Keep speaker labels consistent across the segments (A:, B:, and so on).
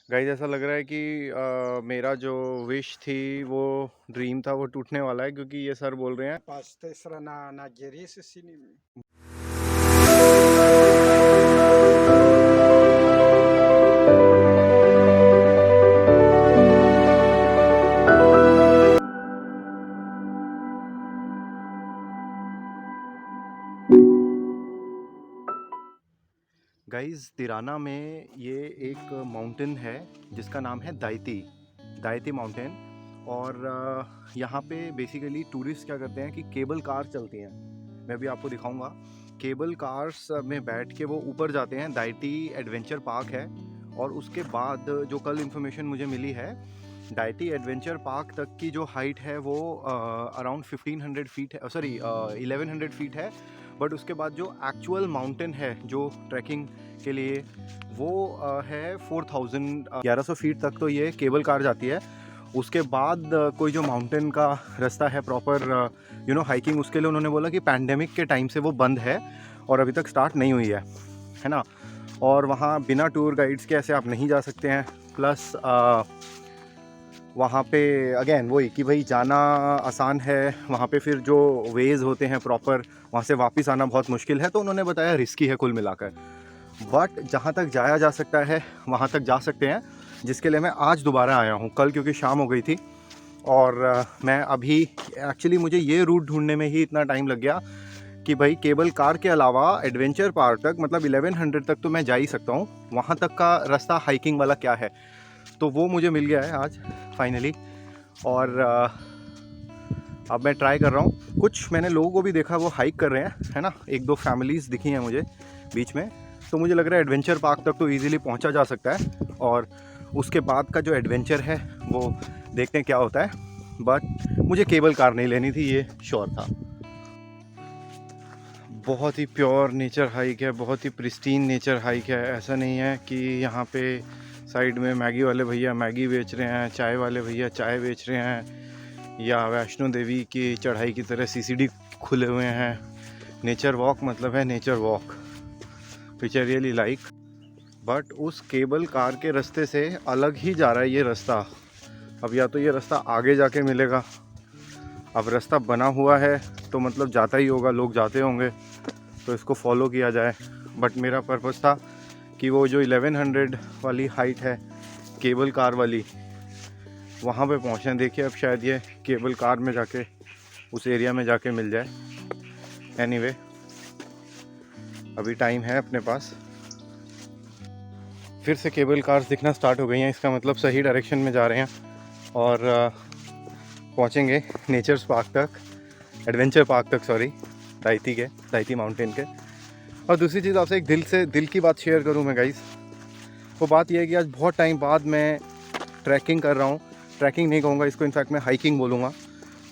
A: Guys ऐसा लग रहा है कि मेरा जो विश थी वो ड्रीम था वो टूटने वाला है, क्योंकि ये सर बोल रहे हैं
B: Pasta será na Algeria sini.
A: Guys Tirana में ये एक माउंटेन है जिसका नाम है दाइती दाइती माउंटेन। और यहाँ पे बेसिकली टूरिस्ट क्या करते हैं कि केबल कार चलती हैं। मैं भी आपको दिखाऊंगा। केबल कार्स में बैठ के वो ऊपर जाते हैं। दाइती एडवेंचर पार्क है। और उसके बाद जो कल इन्फॉर्मेशन मुझे मिली है, डाइटी एडवेंचर पार्क तक की जो हाइट है वो अराउंड 1500 फीट है, सॉरी 1100 फीट है। बट उसके बाद जो एक्चुअल माउंटेन है जो ट्रैकिंग के लिए वो है 4000 1100 फीट तक तो ये केबल कार जाती है। उसके बाद कोई जो माउंटेन का रास्ता है प्रॉपर हाइकिंग, उसके लिए उन्होंने बोला कि पैंडेमिक के टाइम से वो बंद है और अभी तक स्टार्ट नहीं हुई है ना। और वहाँ बिना टूर गाइड्स के ऐसे आप नहीं जा सकते हैं। प्लस वहाँ पे अगेन वही कि भाई जाना आसान है, वहाँ पे फिर जो वेज होते हैं प्रॉपर वहाँ से वापस आना बहुत मुश्किल है। तो उन्होंने बताया रिस्की है कुल मिलाकर। बट जहाँ तक जाया जा सकता है वहाँ तक जा सकते हैं, जिसके लिए मैं आज दोबारा आया हूँ। कल क्योंकि शाम हो गई थी और मैं अभी एक्चुअली मुझे ये रूट ढूंढने में ही इतना टाइम लग गया कि भाई केबल कार के अलावा एडवेंचर पार्क तक मतलब 1100 तक तो मैं जा ही सकता हूँ, वहाँ तक का रास्ता हाइकिंग वाला क्या है। तो वो मुझे मिल गया है आज फाइनली। और अब मैं ट्राई कर रहा हूँ। कुछ मैंने लोगों को भी देखा वो हाइक कर रहे हैं, है ना। एक दो फैमिलीज़ दिखी हैं मुझे बीच में। तो मुझे लग रहा है एडवेंचर पार्क तक तो इजीली पहुंचा जा सकता है। और उसके बाद का जो एडवेंचर है वो देखते हैं क्या होता है। बट मुझे केबल कार नहीं लेनी थी, ये श्योर था। बहुत ही प्योर नेचर हाइक है, बहुत ही प्रिस्टीन नेचर हाइक है। ऐसा नहीं है कि यहाँ पे साइड में मैगी वाले भैया मैगी बेच रहे हैं, चाय वाले भैया चाय बेच रहे हैं, या वैष्णो देवी की चढ़ाई की तरह सीसीडी खुले हुए हैं। नेचर वॉक मतलब है nature walk, which I really like. But उस केबल कार के रास्ते से अलग ही जा रहा है ये रास्ता। अब या तो ये रास्ता आगे जाके मिलेगा, अब रास्ता बना हुआ है तो मतलब जाता ही होगा, लोग जाते होंगे तो इसको फॉलो किया जाए। बट मेरा पर्पज़ था कि वो जो 1100 वाली हाइट है केबल कार वाली, वहाँ पे पहुँचना। देखिए अब शायद ये केबल कार में जाके उस एरिया में जाके मिल जाए। एनीवे अभी टाइम है अपने पास। फिर से केबल कार्स दिखना स्टार्ट हो गई हैं, इसका मतलब सही डायरेक्शन में जा रहे हैं और पहुँचेंगे नेचर्स पार्क तक, एडवेंचर पार्क तक, सॉरी दाइती माउंटेन के। और दूसरी चीज़ आपसे एक दिल की बात शेयर करूँ मैं गाइस, वो बात यह है कि आज बहुत टाइम बाद मैं ट्रैकिंग कर रहा हूँ। ट्रैकिंग नहीं कहूँगा इसको, इनफैक्ट मैं हाइकिंग बोलूँगा।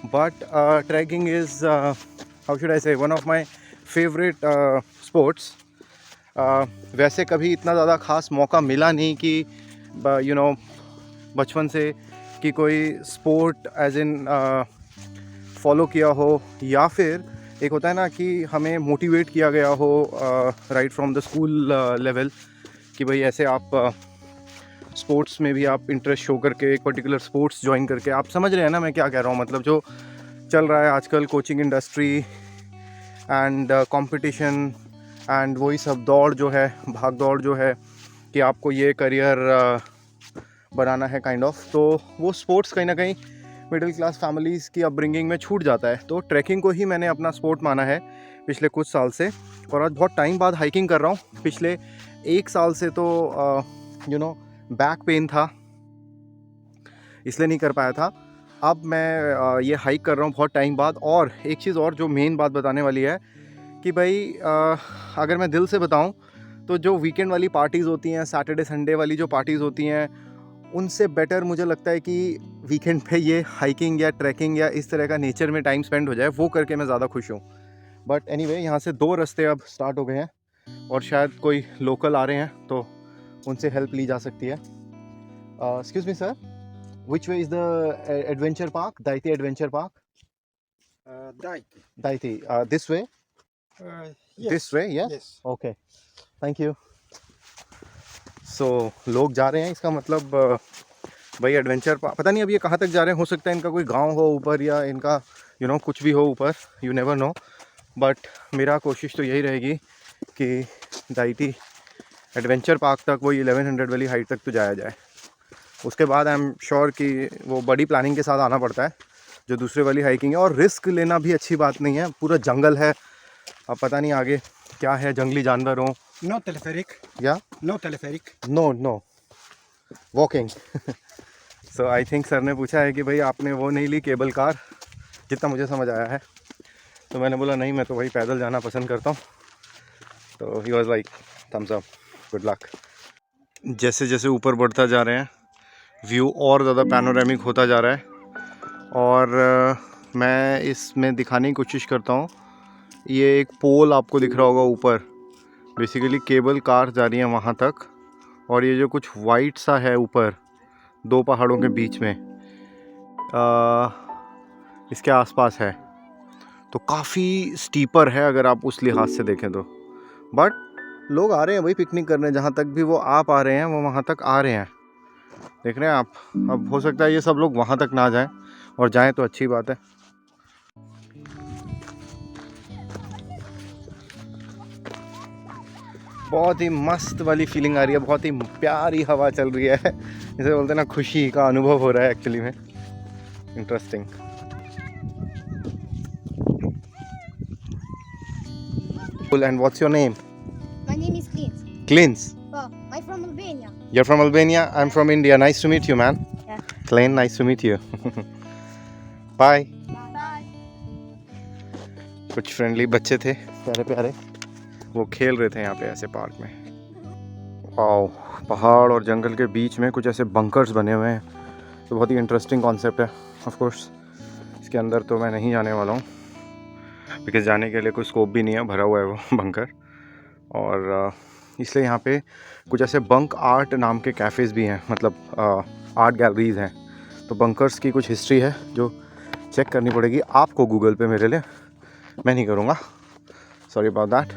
A: But trekking is how should I say one of my favourite sports. वैसे कभी इतना ज़्यादा ख़ास मौका मिला नहीं कि बचपन से कि कोई स्पोर्ट एज इन फॉलो किया हो, या फिर एक होता है ना कि हमें मोटिवेट किया गया हो right from the school level कि भाई ऐसे आप स्पोर्ट्स में भी आप इंटरेस्ट शो करके एक पर्टिकुलर स्पोर्ट्स ज्वाइन करके, आप समझ रहे हैं ना मैं क्या कह रहा हूँ। मतलब जो चल रहा है आजकल coaching industry and competition and वही सब दौड़ जो है, भाग दौड़ जो है कि आपको ये करियर बनाना है काइंड ऑफ, तो वो स्पोर्ट्स कहीं ना कहीं मिडिल क्लास फैमिलीज़ की अपब्रिंगिंग में छूट जाता है। तो ट्रैकिंग को ही मैंने अपना स्पोर्ट माना है पिछले कुछ साल से। और आज बहुत टाइम बाद हाइकिंग कर रहा हूँ। पिछले एक साल से तो बैक पेन था इसलिए नहीं कर पाया था। अब मैं ये हाइक कर रहा हूँ बहुत टाइम बाद। और एक चीज़ और जो मेन बात बताने वाली है कि भाई अगर मैं दिल से बताऊँ तो जो वीकेंड वाली पार्टीज़ होती हैं, सैटरडे संडे वाली जो पार्टीज़ होती हैं, उनसे बेटर मुझे लगता है कि वीकेंड पे ये हाइकिंग या ट्रैकिंग या इस तरह का नेचर में टाइम स्पेंड हो जाए, वो करके मैं ज़्यादा खुश हूँ। बट एनीवे यहाँ से 2 रास्ते अब स्टार्ट हो गए हैं और शायद कोई लोकल आ रहे हैं तो उनसे हेल्प ली जा सकती है। Excuse me sir, which way is the adventure park, Daiti adventure park?
B: Daite.
A: Daiti this way? This
B: Yes.
A: Way, yes?
B: Yes.
A: Okay, thank you. So लोग जा रहे हैं, इसका मतलब भाई एडवेंचर पता नहीं अब ये कहाँ तक जा रहे हैं। हो सकता है इनका कोई गांव हो ऊपर या इनका कुछ भी हो ऊपर, यू नेवर नो। बट मेरा कोशिश तो यही रहेगी कि दाइती एडवेंचर पार्क तक, वही 1100 वाली हाइट तक तो जाया जाए। उसके बाद आई एम श्योर कि वो बड़ी प्लानिंग के साथ आना पड़ता है जो दूसरे वाली हाइकिंग है। और रिस्क लेना भी अच्छी बात नहीं है, पूरा जंगल है, अब पता नहीं आगे क्या है, जंगली जानवर हो
B: No teleferic.
A: या
B: No teleferic.
A: No walking. So I think sir ने पूछा है कि भाई आपने वो नहीं ली केबल कार, जितना मुझे समझ आया है। तो मैंने बोला नहीं, मैं तो वही पैदल जाना पसंद करता हूँ। तो he was like thumbs up, good luck. जैसे जैसे ऊपर बढ़ता जा रहे हैं व्यू और ज़्यादा पैनोरामिक होता जा रहा है। और मैं इसमें दिखाने की कोशिश करता हूँ। ये एक पोल आपको दिख रहा होगा ऊपर, बेसिकली केबल कार जा रही है वहाँ तक। और ये जो कुछ वाइट सा है ऊपर दो पहाड़ों के बीच में, इसके आसपास है, तो काफ़ी स्टीपर है अगर आप उस लिहाज से देखें तो। बट लोग आ रहे हैं भाई पिकनिक करने, जहाँ तक भी वो आ पा रहे हैं वो वहाँ तक आ रहे हैं, देख रहे हैं आप। अब हो सकता है ये सब लोग वहाँ तक ना जाएं, और जाएं तो अच्छी बात है। बहुत ही मस्त वाली फीलिंग आ रही है, बहुत ही प्यारी हवा चल रही है। इसे बोलते हैं ना, खुशी का अनुभव हो रहा है एक्चुअली में। Interesting. And what's your name?
C: My name is Clint.
A: Clint.
C: Oh, I'm from Albania.
A: You're from Albania? I'm from India. Nice to meet you, man.
C: Yeah.
A: Clint, nice to meet you. Bye.
C: Bye.
A: कुछ friendly बच्चे थे प्यारे प्यारे, वो खेल रहे थे यहाँ पे ऐसे पार्क में। वाओ, पहाड़ और जंगल के बीच में कुछ ऐसे बंकर्स बने हुए हैं, तो बहुत ही इंटरेस्टिंग कॉन्सेप्ट है। ऑफ कोर्स इसके अंदर तो मैं नहीं जाने वाला हूँ, बिकॉज जाने के लिए कोई स्कोप भी नहीं है, भरा हुआ है वो बंकर। और इसलिए यहाँ पे कुछ ऐसे बंक आर्ट नाम के कैफ़ेज़ भी हैं, मतलब आर्ट गैलरीज़ हैं। तो बंकर्स की कुछ हिस्ट्री है जो चेक करनी पड़ेगी आपको गूगल पे मेरे लिए, मैं नहीं करूँगा, सॉरी अबाउट दैट।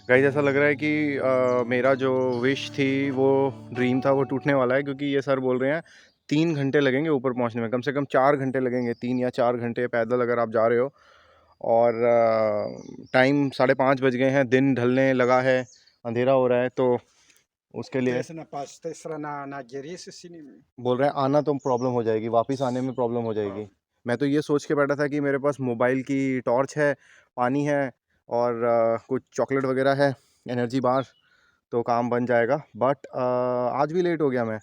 A: गाइस ऐसा लग रहा है कि मेरा जो विश थी, वो ड्रीम था, वो टूटने वाला है, क्योंकि ये सर बोल रहे हैं 3 घंटे लगेंगे ऊपर पहुंचने में, कम से कम 4 घंटे लगेंगे, 3 या 4 घंटे पैदल अगर आप जा रहे हो। और टाइम 5:30 बज गए हैं, दिन ढलने लगा है, अंधेरा हो रहा है, तो उसके लिए
B: ना गेरिस सिनी में
A: बोल रहे हैं आना तो प्रॉब्लम हो जाएगी, वापस आने में प्रॉब्लम हो जाएगी। मैं तो ये सोच के बैठा था कि मेरे पास मोबाइल की टॉर्च है, पानी है और कुछ चॉकलेट वगैरह है, एनर्जी बार, तो काम बन जाएगा। बट आज भी लेट हो गया मैं।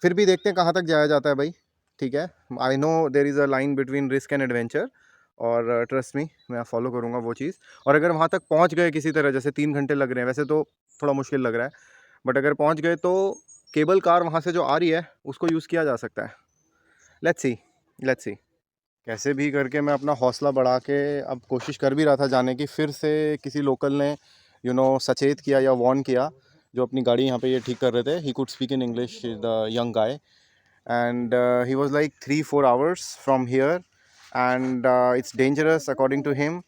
A: फिर भी देखते हैं कहाँ तक जाया जाता है भाई, ठीक है। I know there is a line between risk and adventure, और ट्रस्ट मी, मैं फॉलो करूँगा वो चीज़। और अगर वहाँ तक पहुँच गए किसी तरह, जैसे 3 घंटे लग रहे हैं, वैसे तो थोड़ा मुश्किल लग रहा है, बट अगर पहुँच गए तो केबल कार वहाँ से जो आ रही है उसको यूज़ किया जा सकता है। Let's see. कैसे भी करके मैं अपना हौसला बढ़ा के अब कोशिश कर भी रहा था जाने की। फिर से किसी लोकल ने सचेत किया या वार्न किया, जो अपनी गाड़ी यहाँ पे ये ठीक कर रहे थे। He could speak in English, the young guy, and he was like 3-4 hours from here, and it's dangerous according to him.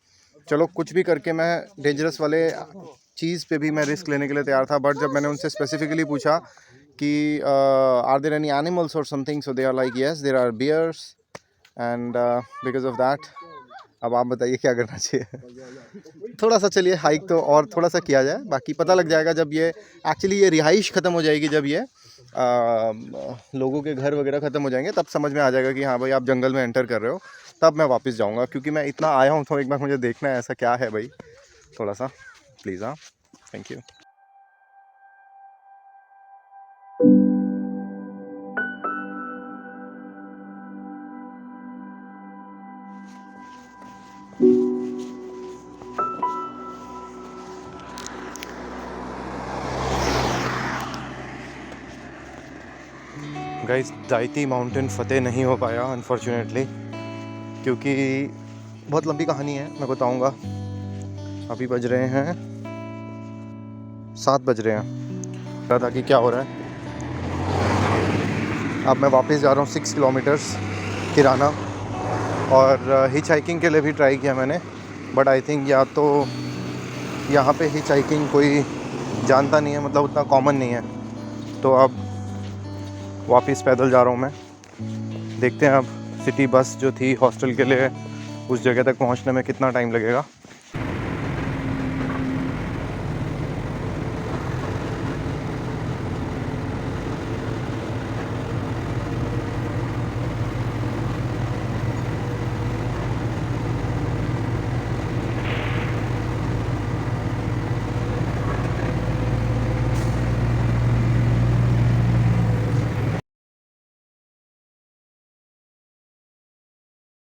A: चलो कुछ भी करके मैं डेंजरस वाले चीज़ पे भी मैं रिस्क लेने के लिए तैयार था। बट जब मैंने उनसे स्पेसिफिकली पूछा कि आर देयर एनी एनिमल्स और something, so they are like yes there are bears, and because of that. अब आप बताइए क्या करना चाहिए। थोड़ा सा चलिए हाइक तो और थोड़ा सा किया जाए, बाकी पता लग जाएगा जब ये एक्चुअली ये रिहाइश ख़त्म हो जाएगी, जब ये लोगों के घर वगैरह ख़त्म हो जाएंगे, तब समझ में आ जाएगा कि हाँ भाई आप जंगल में एंटर कर रहे हो। तब मैं वापस जाऊँगा, क्योंकि मैं इतना आया हूँ तो एक बार मुझे देखना है ऐसा क्या है भाई, थोड़ा सा प्लीज़। हाँ, थैंक यू। गाइस दाइती माउंटेन फ़तेह नहीं हो पाया अनफॉर्चुनेटली, क्योंकि बहुत लंबी कहानी है, मैं बताऊंगा। अभी बज रहे हैं 7 बज रहे हैं, पता था कि क्या हो रहा है। अब मैं वापस जा रहा हूँ 6 किलोमीटर्स किराना, और हिच हाइकिंग के लिए भी ट्राई किया मैंने, बट आई थिंक या तो यहाँ पे हिच हाइकिंग कोई जानता नहीं है, मतलब उतना कॉमन नहीं है। तो अब वापस पैदल जा रहा हूँ मैं। देखते हैं अब सिटी बस जो थी हॉस्टल के लिए उस जगह तक पहुँचने में कितना टाइम लगेगा।